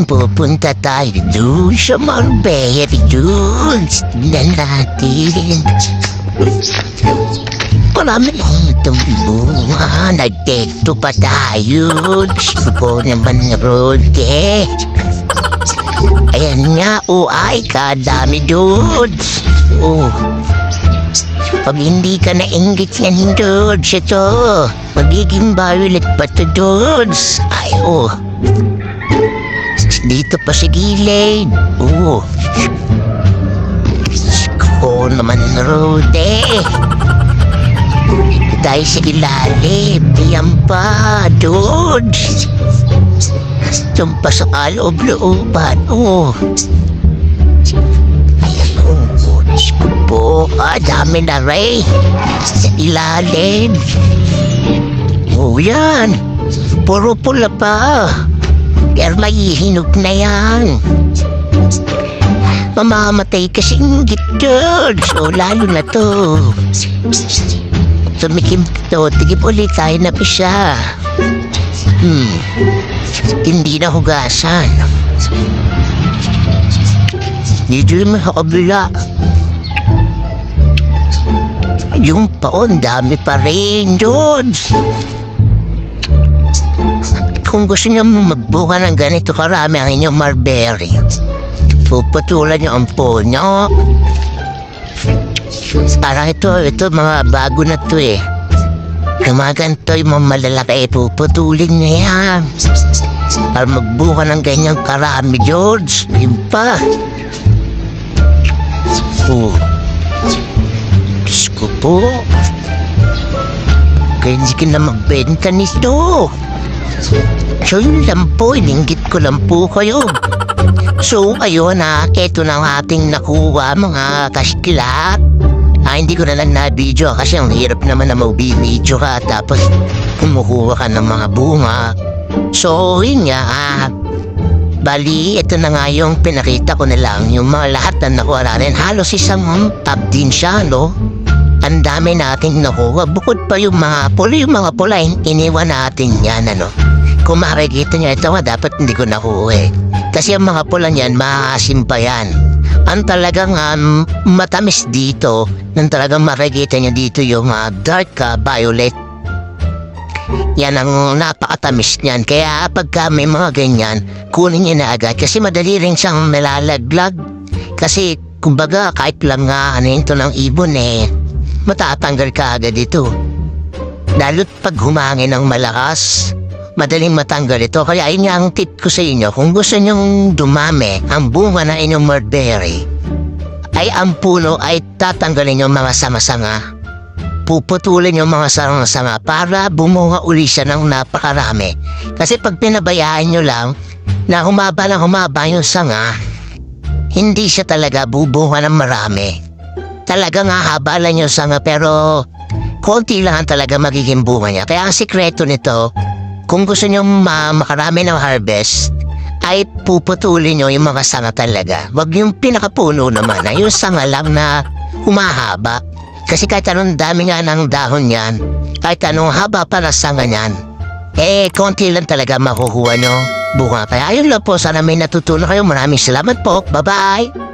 Pupunta tayo doon sa Marbella doon. Tignan natin. Marami akong itong bunga. Nagtekto pa tayo. Gusto ko naman Rode. Ayan nga, ay, kadami doon. Pag hindi ka nainggit yan doon, ito, magiging violet pa to doon. Ay, dito pa sa gilid. Ko naman, Rode. Tayo sa ilalim. Diyan pa, doon. Tumpa sa kaloob-looban. Ayan ko. Diyos ko po. Dami na rin. Sa ilalim. Yan. Puro pula pa. Pero may hinog na yan. Mamamatay kasing gitod. So lalo na to. Sumikim to. Tigip ulit tayo na pa siya. Hindi na hugasan. Dito naman sa kabila. Yung paon, dami pa rin doon. Kung gusto niyo magbuka ng ganito karami ang inyong mulberry, pupatulan niyo ang paon niyo. Parang ito mga bago na to eh. Gumaganto yung mga malalaki, puputulin niya yan. Para magbuka ng ganyang karami, George. Yun pa. Diyos ko po. Kaya hindi ka na magbenta nito. So yun lang po, ininggit ko lang po kayo. So ayun eto na ang ating nakuha mga kaskilat. Hindi ko na lang na-video kasi ang hirap naman na mag-video ka tapos kumukuha ka ng mga bunga. So yun nga, bali ito na nga yung pinakita ko na lang yung mga lahat na nakuha natin. Halos isang top din siya, no? Ang dami nating nakuha. Bukod pa yung mga pula, iniwan natin yan, ano? Kung makikita niya ito dapat hindi ko nakuha. Kasi ang mga pula niyan, maasim pa yan. Ang talagang matamis dito, nang talagang makikita niya dito yung dark violet. Yan ang napakatamis niyan. Kaya pagka may mga ganyan, kunin niya na agad. Kasi madali rin siyang malalaglag. Kasi kumbaga kahit lang ito ng ibon matatanggal ka agad ito. Lalo't pag humangin ng malakas, madaling matanggal ito. Kaya yun nga ang tip ko sa inyo. Kung gusto nyong dumami ang bunga na inyong mulberry, ay ang puno ay tatanggalin yung mga sanga-sanga. Puputulin yung mga sanga-sanga para bumunga uli siya ng napakarami. Kasi pag pinabayaan nyo lang na humaba yung sanga, hindi siya talaga bubunga ng marami. Talagang hahaba lang yung sanga pero konti lang talaga magiging bunga niya. Kaya ang sikreto nito, kung gusto nyo makarami ng harvest, ay puputulin nyo yung mga sanga talaga. Wag yung pinakapuno naman, yung sanga lang na humahaba. Kasi kahit anong dami nga ng dahon yan, kahit anong haba pa na sanga yan, konti lang talaga makukuha nyo bunga. Kaya ayun lang po, sana may natutunan kayo. Maraming salamat po. Bye-bye!